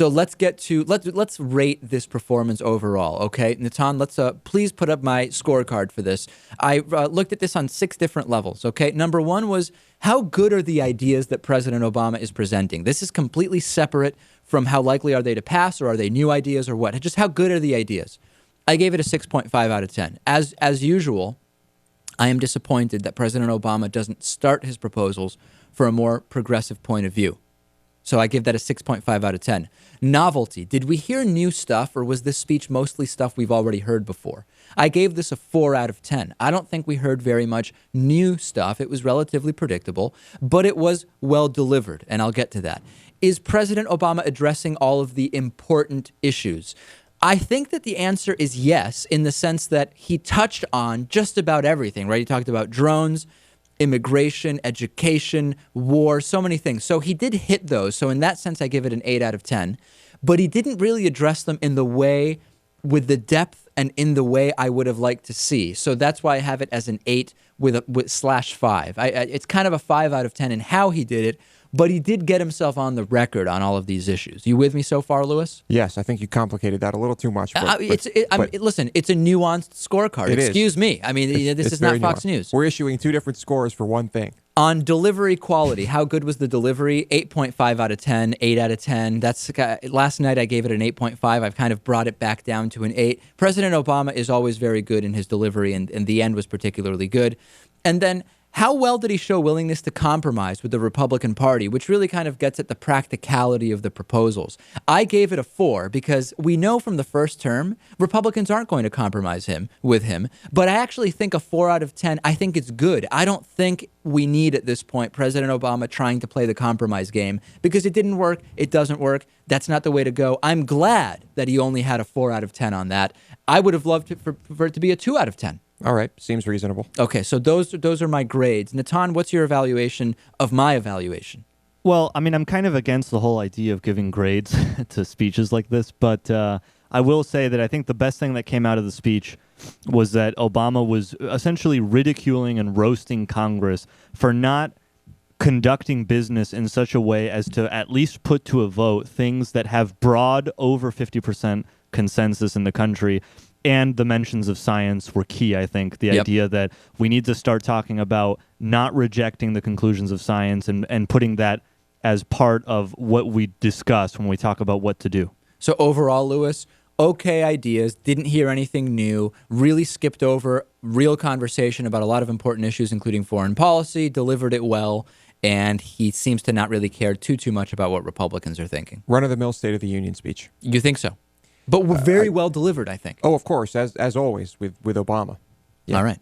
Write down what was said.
So let's get to let's rate this performance overall, okay? Natan, let's please put up my scorecard for this. I looked at this on 6 different levels, okay? Number 1 was how good are the ideas that President Obama is presenting? This is completely separate from how likely are they to pass, or are they new ideas, or what? Just how good are the ideas? I gave it a 6.5 out of 10. As usual, I am disappointed that President Obama doesn't start his proposals for a more progressive point of view. So I give that a 6.5 out of 10. Novelty. Did we hear new stuff, or was this speech mostly stuff we've already heard before? I gave this a 4 out of 10. I don't think we heard very much new stuff. It was relatively predictable, but it was well delivered, and I'll get to that. Is President Obama addressing all of the important issues? I think that the answer is yes, in the sense that he touched on just about everything, right? He talked about drones, immigration, education, war, so many things. So he did hit those. So in that sense, I give it an 8 out of 10. But he didn't really address them in the way, with the depth and in the way I would have liked to see. So that's why I have it as an 8 with /5. It's kind of a 5 out of 10 in how he did it, but he did get himself on the record on all of these issues. You with me so far, Lewis? Yes, I think you complicated that a little too much. Listen, it's a nuanced scorecard. Excuse me. I mean, this is not Fox News. We're issuing 2 different scores for one thing. On delivery quality, how good was the delivery? 8.5 out of 10, 8 out of 10. Last night I gave it an 8.5. I've kind of brought it back down to an 8. President Obama is always very good in his delivery, and the end was particularly good. And then, how well did he show willingness to compromise with the Republican Party, which really kind of gets at the practicality of the proposals? I gave it a 4 because we know from the first term, Republicans aren't going to compromise with him. But I actually think a 4 out of 10, I think it's good. I don't think we need at this point President Obama trying to play the compromise game, because it didn't work. It doesn't work. That's not the way to go. I'm glad that he only had a 4 out of 10 on that. I would have loved for it to be a 2 out of 10. All right. Seems reasonable. Okay, so those are my grades. Natan, what's your evaluation of my evaluation? Well, I mean, I'm kind of against the whole idea of giving grades to speeches like this, but I will say that I think the best thing that came out of the speech was that Obama was essentially ridiculing and roasting Congress for not conducting business in such a way as to at least put to a vote things that have broad over 50% consensus in the country. And the mentions of science were key, I think. The idea that we need to start talking about not rejecting the conclusions of science and putting that as part of what we discuss when we talk about what to do. So overall, Lewis, okay ideas, didn't hear anything new, really skipped over real conversation about a lot of important issues, including foreign policy, delivered it well, and he seems to not really care too much about what Republicans are thinking. Run-of-the-mill State of the Union speech. You think so? But we're very well delivered, I think. Oh, of course, as always with Obama. Yeah. All right.